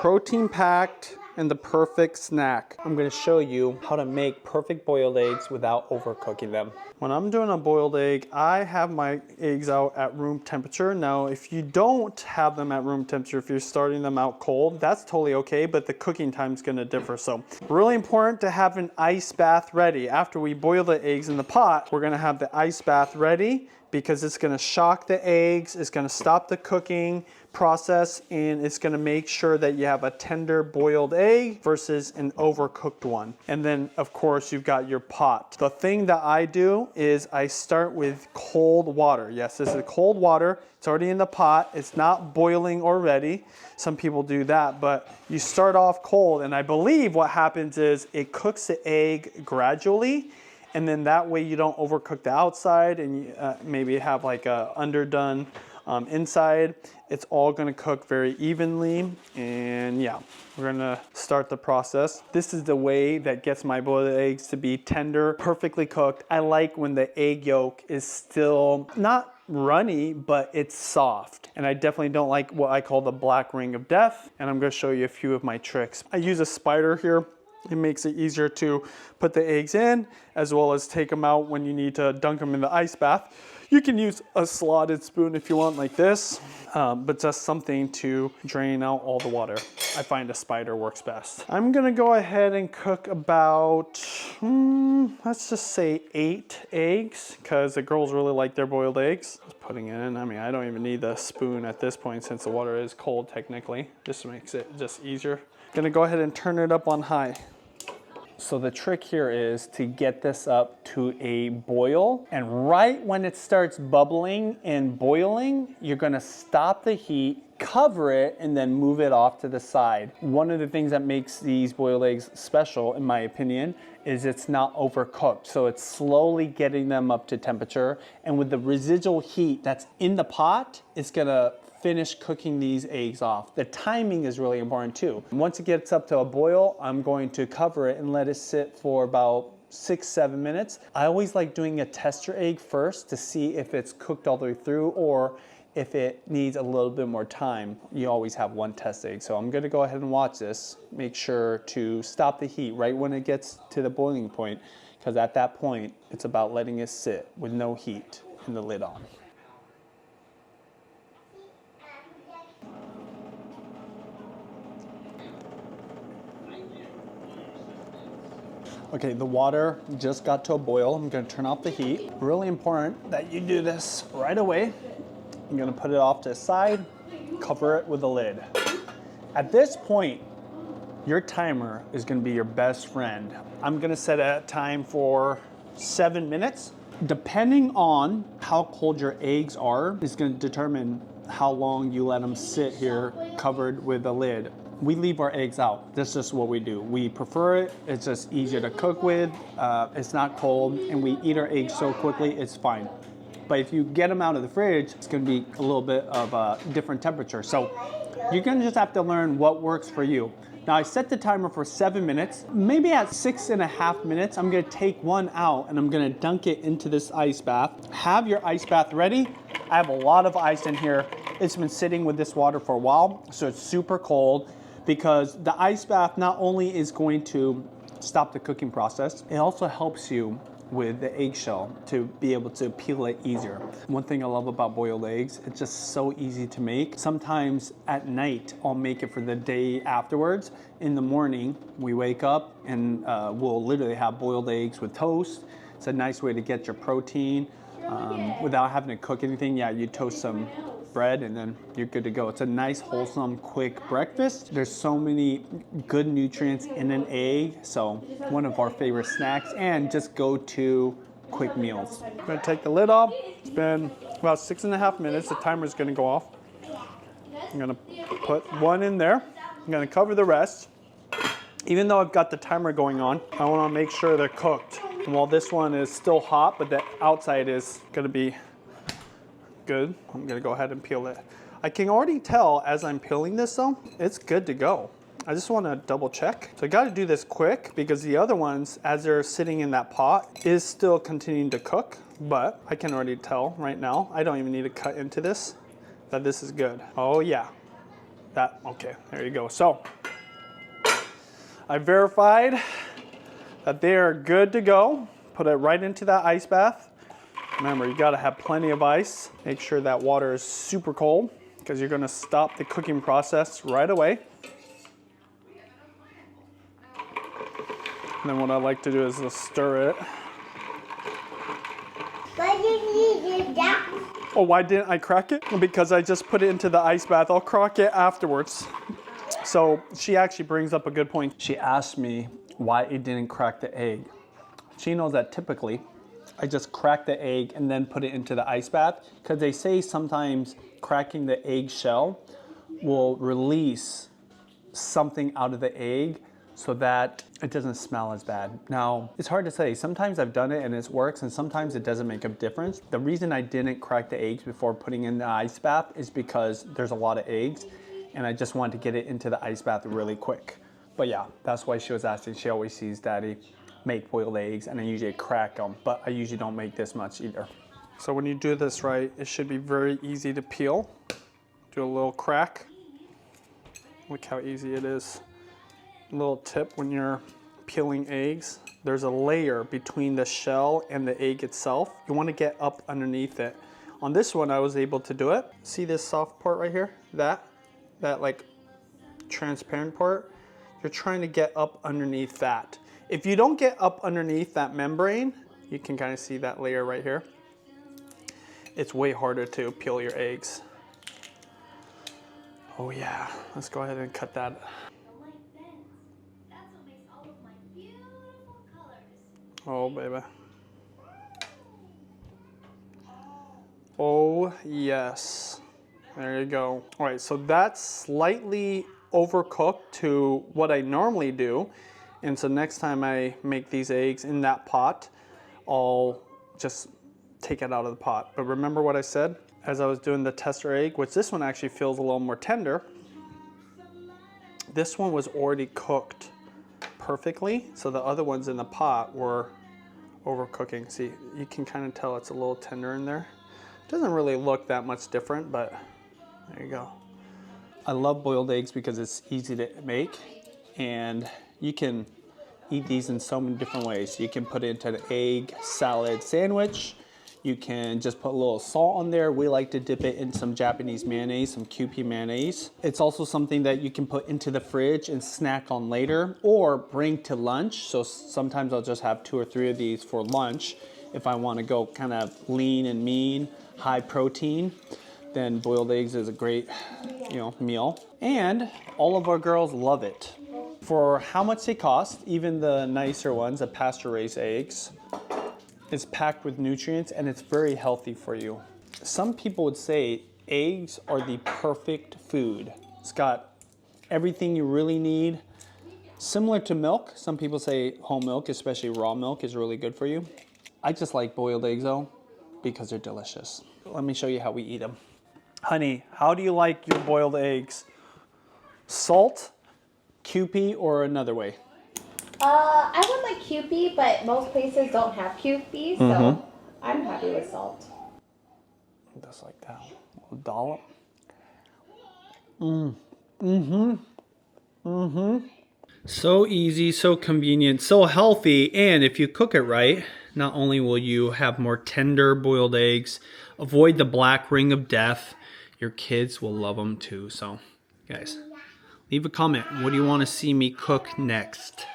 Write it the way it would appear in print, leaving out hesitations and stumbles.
protein packed and the perfect snack. I'm gonna show you how to make perfect boiled eggs without overcooking them. When I'm doing a boiled egg, I have my eggs out at room temperature. Now, if you don't have them at room temperature, if you're starting them out cold, that's totally okay, but the cooking time is gonna differ. So really important to have an ice bath ready. After we boil the eggs in the pot, we're gonna have the ice bath ready because it's gonna shock the eggs, it's gonna stop the cooking process, and it's gonna make sure that you have a tender boiled egg versus an overcooked one. And then of course you've got your pot. The thing that I do is I start with cold water. Yes, this is cold water. It's already in the pot. It's not boiling already. Some people do that, but you start off cold, and I believe what happens is it cooks the egg gradually, and then that way you don't overcook the outside and you, maybe have like a underdone inside. It's all gonna cook very evenly, and yeah, we're gonna start the process. This is the way that gets my boiled eggs to be tender, perfectly cooked. I like when the egg yolk is still not runny, but it's soft. And I definitely don't like what I call the black ring of death, and I'm gonna show you a few of my tricks. I use a spider here. It makes it easier to put the eggs in, as well as take them out when you need to dunk them in the ice bath. You can use a slotted spoon if you want, like this, but just something to drain out all the water. I find a spider works best. I'm gonna go ahead and cook about, let's just say 8 eggs, because the girls really like their boiled eggs. Just putting it in, I mean, I don't even need the spoon at this point since the water is cold technically. Just makes it just easier. Gonna go ahead and turn it up on high. So the trick here is to get this up to a boil, and right when it starts bubbling and boiling, you're gonna stop the heat, cover it, and then move it off to the side. One of the things that makes these boiled eggs special, in my opinion, is it's not overcooked. So it's slowly getting them up to temperature, and with the residual heat that's in the pot, it's gonna finish cooking these eggs off. The timing is really important too. Once it gets up to a boil, I'm going to cover it and let it sit for about 6-7 minutes. I always like doing a tester egg first to see if it's cooked all the way through, or if it needs a little bit more time. You always have one test egg. So I'm gonna go ahead and watch this. Make sure to stop the heat right when it gets to the boiling point, because at that point, it's about letting it sit with no heat and the lid on. Okay, the water just got to a boil. I'm gonna turn off the heat. Really important that you do this right away. I'm gonna put it off to the side, cover it with a lid. At this point, your timer is gonna be your best friend. I'm gonna set a time for 7 minutes. Depending on how cold your eggs are, is gonna determine how long you let them sit here covered with a lid. We leave our eggs out. That's just what we do. We prefer it. It's just easier to cook with. It's not cold, and we eat our eggs so quickly, it's fine. But if you get them out of the fridge, it's gonna be a little bit of a different temperature. So you're gonna just have to learn what works for you. Now I set the timer for 7 minutes. Maybe at 6.5 minutes, I'm gonna take one out and I'm gonna dunk it into this ice bath. Have your ice bath ready. I have a lot of ice in here. It's been sitting with this water for a while, so it's super cold, because the ice bath not only is going to stop the cooking process, it also helps you with the eggshell to be able to peel it easier. One thing I love about boiled eggs, it's just so easy to make. Sometimes at night, I'll make it for the day afterwards. In the morning, we wake up and we'll literally have boiled eggs with toast. It's a nice way to get your protein without having to cook anything. Yeah, you toast some bread and then you're good to go. It's a nice, wholesome, quick breakfast. There's so many good nutrients in an egg, so one of our favorite snacks and just go to quick meals. I'm gonna take the lid off. It's been about 6.5 minutes. The timer's gonna go off. I'm gonna put one in there. I'm gonna cover the rest. Even though I've got the timer going on, I wanna make sure they're cooked. And while this one is still hot, but the outside is gonna be good, I'm gonna go ahead and peel it. I can already tell as I'm peeling this though, it's good to go. I just wanna double check. So I gotta do this quick because the other ones, as they're sitting in that pot, is still continuing to cook, but I can already tell right now, I don't even need to cut into this, that this is good. Oh yeah. That, okay, there you go. So I verified that they are good to go. Put it right into that ice bath. Remember, you gotta have plenty of ice. Make sure that water is super cold because you're gonna stop the cooking process right away. And then what I like to do is just stir it. Why didn't you do that? Oh, why didn't I crack it? Because I just put it into the ice bath. I'll crack it afterwards. So she actually brings up a good point. She asked me why it didn't crack the egg. She knows that typically I just crack the egg and then put it into the ice bath because they say sometimes cracking the egg shell will release something out of the egg so that it doesn't smell as bad. Now, it's hard to say. Sometimes I've done it and it works, and sometimes it doesn't make a difference. The reason I didn't crack the eggs before putting in the ice bath is because there's a lot of eggs, and I just wanted to get it into the ice bath really quick. But yeah, that's why she was asking. She always sees Daddy make boiled eggs, and I usually crack them, but I usually don't make this much either. So when you do this right, it should be very easy to peel. Do a little crack. Look how easy it is. Little tip when you're peeling eggs, there's a layer between the shell and the egg itself. You want to get up underneath it. On this one, I was able to do it. See this soft part right here? That like transparent part? You're trying to get up underneath that. If you don't get up underneath that membrane, you can kind of see that layer right here. It's way harder to peel your eggs. Oh yeah, let's go ahead and cut that. Oh, baby. Oh, yes. There you go. All right, so that's slightly overcooked to what I normally do. And so next time I make these eggs in that pot, I'll just take it out of the pot. But remember what I said? As I was doing the tester egg, which this one actually feels a little more tender, this one was already cooked perfectly, so the other ones in the pot were overcooking. See, you can kind of tell it's a little tender in there. It doesn't really look that much different, but there you go. I love boiled eggs because it's easy to make, and you can eat these in so many different ways. You can put it into an egg salad sandwich. You can just put a little salt on there. We like to dip it in some Japanese mayonnaise, some Kewpie mayonnaise. It's also something that you can put into the fridge and snack on later or bring to lunch. So sometimes I'll just have 2 or 3 of these for lunch. If I want to go kind of lean and mean, high protein, then boiled eggs is a great, meal. And all of our girls love it. For how much they cost, even the nicer ones, the pasture-raised eggs, it's packed with nutrients and it's very healthy for you. Some people would say eggs are the perfect food. It's got everything you really need. Similar to milk, some people say whole milk, especially raw milk, is really good for you. I just like boiled eggs though, because they're delicious. Let me show you how we eat them. Honey, how do you like your boiled eggs? Salt, Kewpie, or another way? I would like Kewpie, but most places don't have Kewpie, so I'm happy with salt. Just like that, a little dollop. So easy, so convenient, so healthy, and if you cook it right, not only will you have more tender boiled eggs, avoid the black ring of death, your kids will love them too. So, guys, leave a comment. What do you want to see me cook next?